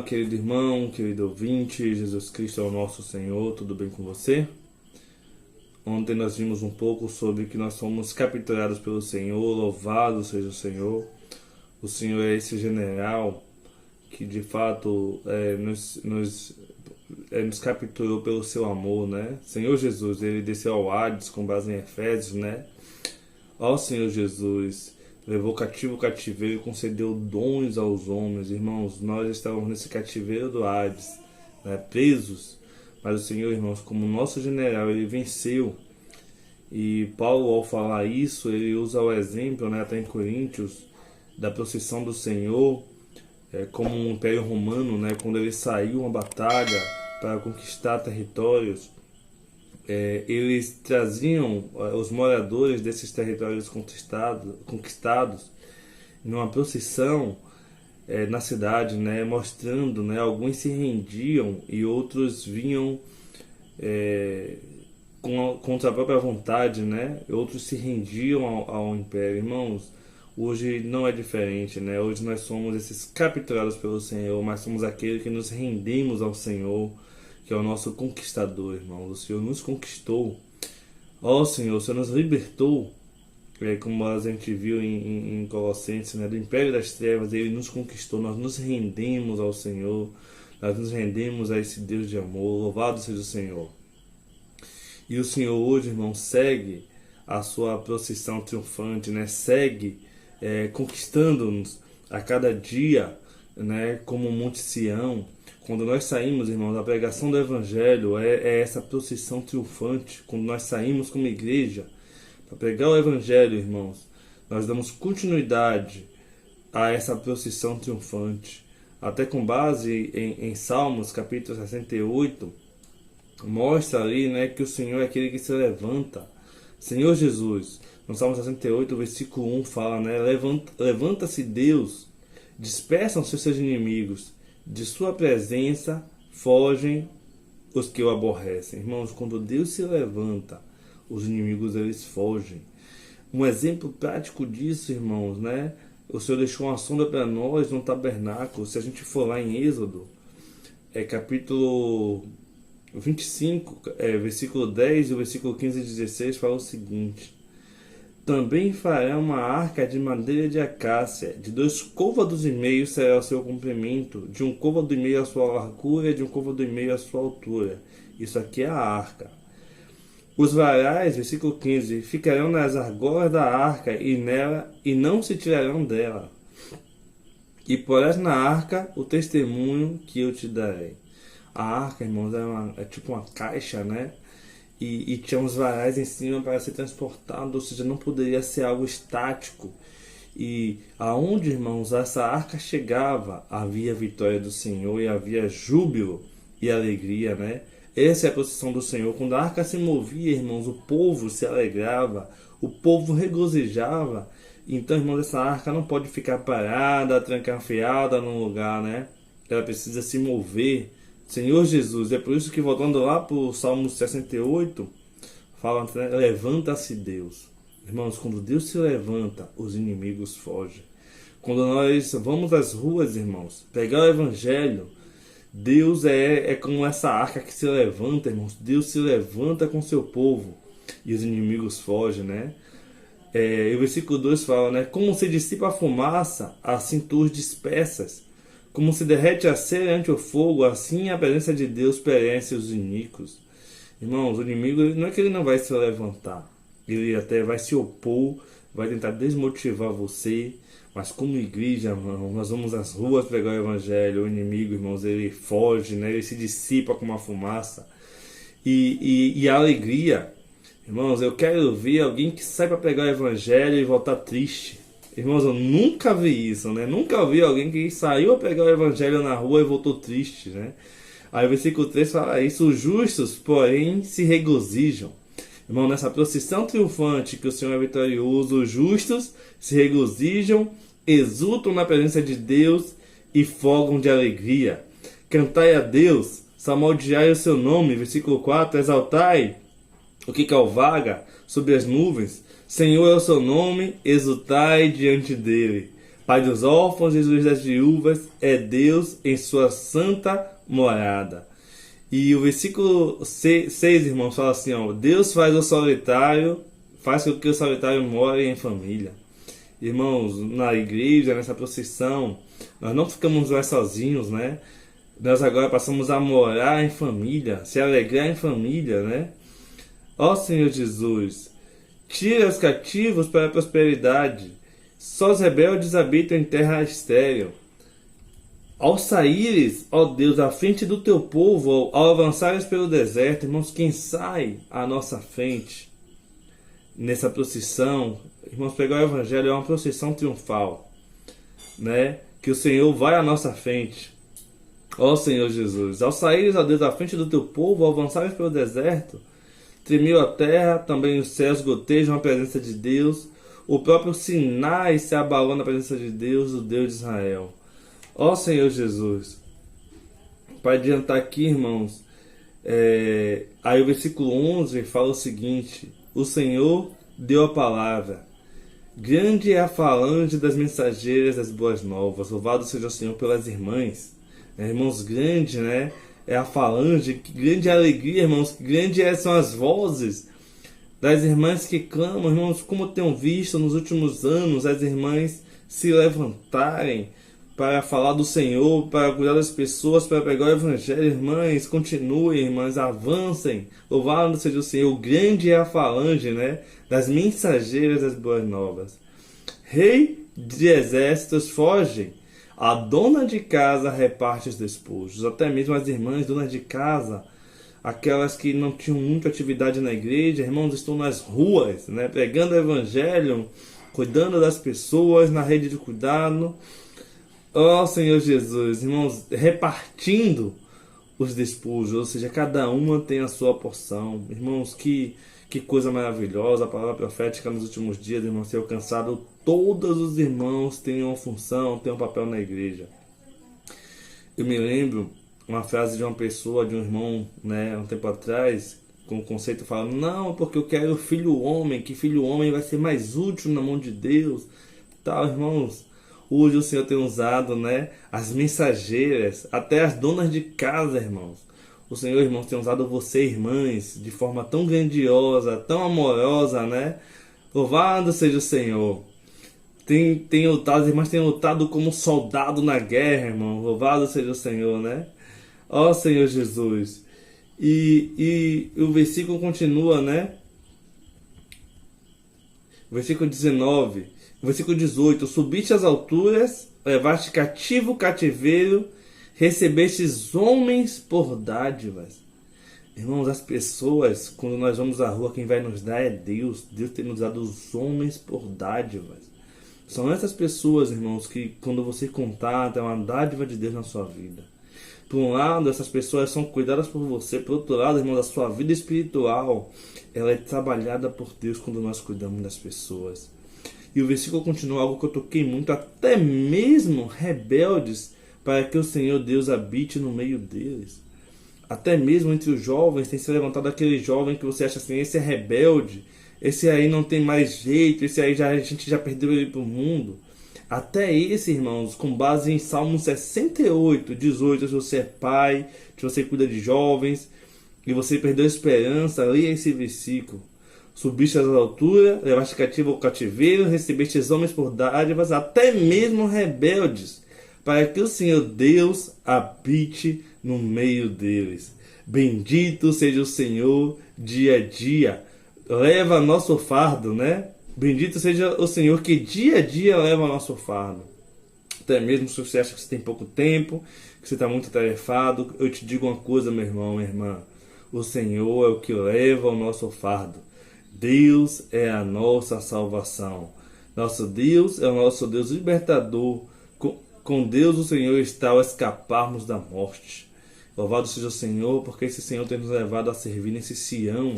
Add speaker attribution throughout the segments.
Speaker 1: querido irmão, querido ouvinte, Jesus Cristo é o nosso Senhor, tudo bem com você? Ontem nós vimos um pouco sobre que nós somos capturados pelo Senhor, louvado seja o Senhor. O Senhor é esse general que de fato nos capturou pelo seu amor, né? Senhor Jesus, ele desceu ao Hades com base em Efésios, né? Ó Senhor Jesus, levou cativo o cativeiro e concedeu dons aos homens. Irmãos, nós estávamos nesse cativeiro do Hades, né, presos. Mas o Senhor, irmãos, como nosso general, ele venceu. E Paulo, ao falar isso, ele usa o exemplo, né, até em Coríntios, da procissão do Senhor, como um império romano, né, quando ele saiu uma batalha para conquistar territórios. Eles traziam os moradores desses territórios conquistados numa procissão na cidade, né, mostrando, né, alguns se rendiam e outros vinham contra a própria vontade, né, outros se rendiam ao império. Irmãos, hoje não é diferente, né? Hoje nós somos esses capturados pelo Senhor, mas somos aqueles que nos rendemos ao Senhor, que é o nosso conquistador, irmão. O Senhor nos conquistou. Ó Senhor, o Senhor nos libertou, como a gente viu em Colossenses, né? Do império das trevas, Ele nos conquistou. Nós nos rendemos ao Senhor, nós nos rendemos a esse Deus de amor. Louvado seja o Senhor. E o Senhor hoje, irmão, segue a sua procissão triunfante, né? Segue conquistando-nos a cada dia, né? Como o Monte Sião. Quando nós saímos, irmãos, a pregação do Evangelho é essa procissão triunfante. Quando nós saímos como igreja para pregar o Evangelho, irmãos, nós damos continuidade a essa procissão triunfante. Até com base em Salmos, capítulo 68, mostra ali, né, que o Senhor é aquele que se levanta. Senhor Jesus, no Salmo 68, versículo 1, fala, né, levanta-se Deus, dispersam-se os seus inimigos. De sua presença fogem os que o aborrecem. Irmãos, quando Deus se levanta, os inimigos eles fogem. Um exemplo prático disso, irmãos, né? O Senhor deixou uma sombra para nós no tabernáculo. Se a gente for lá em Êxodo, capítulo 25, versículo 10 e o versículo 15 e 16 fala o seguinte: também fará uma arca de madeira de acácia, de 2 côvados e meio será o seu comprimento, de 1 côvado e meio a sua largura e de 1 côvado e meio a sua altura. Isso aqui é a arca. Os varais, versículo 15, ficarão nas argolas da arca e nela e não se tirarão dela. E porás na arca o testemunho que eu te darei. A arca, irmãos, é tipo uma caixa, né? E tinha uns varais em cima para ser transportado, ou seja, não poderia ser algo estático. E aonde, irmãos, essa arca chegava, havia vitória do Senhor e havia júbilo e alegria, né? Essa é a procissão do Senhor. Quando a arca se movia, irmãos, o povo se alegrava, o povo regozijava. Então, irmãos, essa arca não pode ficar parada, trancafiada num lugar, né? Ela precisa se mover. Senhor Jesus, é por isso que, voltando lá para o Salmo 68, fala, né, levanta-se Deus. Irmãos, quando Deus se levanta, os inimigos fogem. Quando nós vamos às ruas, irmãos, pegar o Evangelho, Deus é como essa arca que se levanta, irmãos. Deus se levanta com seu povo e os inimigos fogem, né? E o versículo 2 fala, né, como se dissipa a fumaça, assim tu os dispersas. Como se derrete a cera ante o fogo, assim a presença de Deus perece os iníquos. Irmãos, o inimigo não é que ele não vai se levantar. Ele até vai se opor, vai tentar desmotivar você. Mas como igreja, irmão, nós vamos às ruas pregar o Evangelho. O inimigo, irmãos, ele foge, né? Ele se dissipa com uma fumaça. E a alegria, irmãos, eu quero ver alguém que sai para pregar o Evangelho e voltar triste. Irmãos, eu nunca vi isso, né? Nunca vi alguém que saiu a pregar o Evangelho na rua e voltou triste, né? Aí o versículo 3 fala isso: os justos, porém, se regozijam. Irmão, nessa procissão triunfante que o Senhor é vitorioso, os justos se regozijam, exultam na presença de Deus e folgam de alegria. Cantai a Deus, salmodiai o seu nome, versículo 4, exaltai o que cavalga sobre as nuvens. Senhor é o seu nome, exultai diante dele. Pai dos órfãos e juiz das viúvas, é Deus em sua santa morada. E o versículo 6, irmãos, fala assim, ó, Deus faz com que o solitário more em família. Irmãos, na igreja, nessa procissão, nós não ficamos mais sozinhos, né? Nós agora passamos a morar em família, se alegrar em família, né? Ó Senhor Jesus, tira os cativos para a prosperidade, só os rebeldes habitam em terra estéril. Ao saíres, ó Deus, à frente do teu povo, ao avançares pelo deserto, irmãos, quem sai à nossa frente nessa procissão, irmãos, pregar o evangelho é uma procissão triunfal, né? Que o Senhor vai à nossa frente. Ó Senhor Jesus, ao saíres, ó Deus, à frente do teu povo, ao avançares pelo deserto, tremeu a terra, também os céus gotejam a presença de Deus, o próprio Sinai se abalou na presença de Deus, o Deus de Israel. Ó Senhor Jesus, para adiantar aqui, irmãos, aí o versículo 11 fala o seguinte, o Senhor deu a palavra, grande é a falange das mensageiras das boas novas, louvado seja o Senhor pelas irmãs. Irmãos, grande, né? É a falange, que grande é a alegria, irmãos, que grande são as vozes das irmãs que clamam, irmãos, como tenho visto nos últimos anos as irmãs se levantarem para falar do Senhor, para cuidar das pessoas, para pregar o Evangelho. Irmãs, continuem, irmãs, avancem, louvado seja o Senhor, grande é a falange, né? Das mensageiras das boas novas. Rei de exércitos foge, a dona de casa reparte os despojos. Até mesmo as irmãs donas de casa, aquelas que não tinham muita atividade na igreja, irmãos, estão nas ruas, né, pregando o evangelho, cuidando das pessoas, na rede de cuidado. Ó Senhor Jesus, irmãos, repartindo os despojos, ou seja, cada uma tem a sua porção. Irmãos, que coisa maravilhosa, a palavra profética nos últimos dias, irmãos, tem alcançado todos os irmãos, têm uma função, têm um papel na igreja. Eu me lembro uma frase de uma pessoa, de um irmão, né, um tempo atrás, com o conceito falando, não, porque eu quero filho homem, que filho homem vai ser mais útil na mão de Deus. Tal, irmãos, hoje o Senhor tem usado, né, as mensageiras, até as donas de casa, irmãos. O Senhor, irmãos, tem usado você, irmãs, de forma tão grandiosa, tão amorosa, né? Louvado seja o Senhor. As irmãs têm lutado como soldado na guerra, irmão. Louvado seja o Senhor, né? Ó Senhor Jesus. E o versículo continua, né? Versículo 19. Versículo 18. Subiste às alturas, levaste cativo o cativeiro, recebestes homens por dádivas. Irmãos, as pessoas, quando nós vamos à rua, quem vai nos dar é Deus. Deus tem nos dado os homens por dádivas. São essas pessoas, irmãos, que quando você contata, é uma dádiva de Deus na sua vida. Por um lado, essas pessoas são cuidadas por você. Por outro lado, irmãos, a sua vida espiritual, ela é trabalhada por Deus quando nós cuidamos das pessoas. E o versículo continua, algo que eu toquei muito, até mesmo rebeldes, para que o Senhor Deus habite no meio deles. Até mesmo entre os jovens tem se levantado aquele jovem que você acha assim, esse é rebelde, esse aí não tem mais jeito, esse aí a gente já perdeu ele para o mundo. Até esse, irmãos, com base em Salmo 68, 18, se você é pai, se você cuida de jovens, e você perdeu a esperança, leia esse versículo. Subiste às alturas, levaste cativo ao cativeiro, recebeste homens por dádivas, até mesmo rebeldes, para que o Senhor Deus habite no meio deles. Bendito seja o Senhor dia a dia. Leva nosso fardo, né? Bendito seja o Senhor que dia a dia leva nosso fardo. Até mesmo se você acha que você tem pouco tempo, que você está muito atarefado, eu te digo uma coisa, meu irmão, minha irmã. O Senhor é o que leva o nosso fardo. Deus é a nossa salvação. Nosso Deus é o nosso Deus libertador. Com Deus o Senhor está ao escaparmos da morte. Louvado seja o Senhor, porque esse Senhor tem nos levado a servir nesse Sião,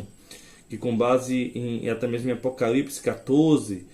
Speaker 1: que com base em até mesmo em Apocalipse 14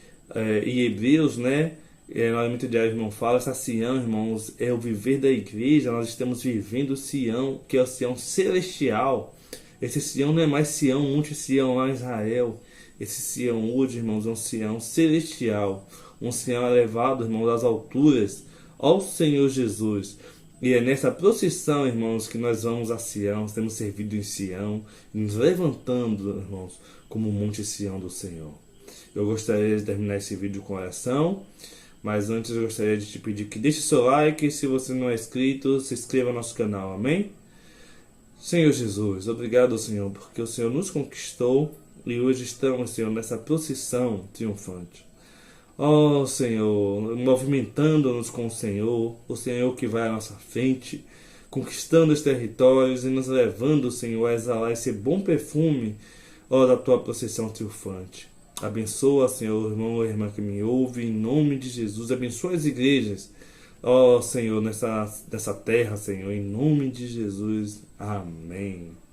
Speaker 1: e Hebreus, né? No Alimento Diário, irmão, fala, essa Sião, irmãos, é o viver da igreja. Nós estamos vivendo o Sião, que é o Sião celestial. Esse Sião não é mais Sião, Monte Sião lá em Israel. Esse Sião hoje, irmãos, é um Sião celestial, um Sião elevado, irmãos, às alturas, ao Senhor Jesus. E é nessa procissão, irmãos, que nós vamos a Sião, temos servido em Sião, nos levantando, irmãos, como o Monte Sião do Senhor. Eu gostaria de terminar esse vídeo com oração, mas antes eu gostaria de te pedir que deixe seu like, se você não é inscrito, se inscreva no nosso canal, amém? Senhor Jesus, obrigado, Senhor, porque o Senhor nos conquistou e hoje estamos, Senhor, nessa procissão triunfante. Ó Senhor, movimentando-nos com o Senhor que vai à nossa frente, conquistando os territórios e nos levando, Senhor, a exalar esse bom perfume, ó, da tua procissão triunfante. Abençoa, Senhor, o irmão ou irmã que me ouve, em nome de Jesus. Abençoa as igrejas, ó Senhor, nessa terra, Senhor, em nome de Jesus. Amém.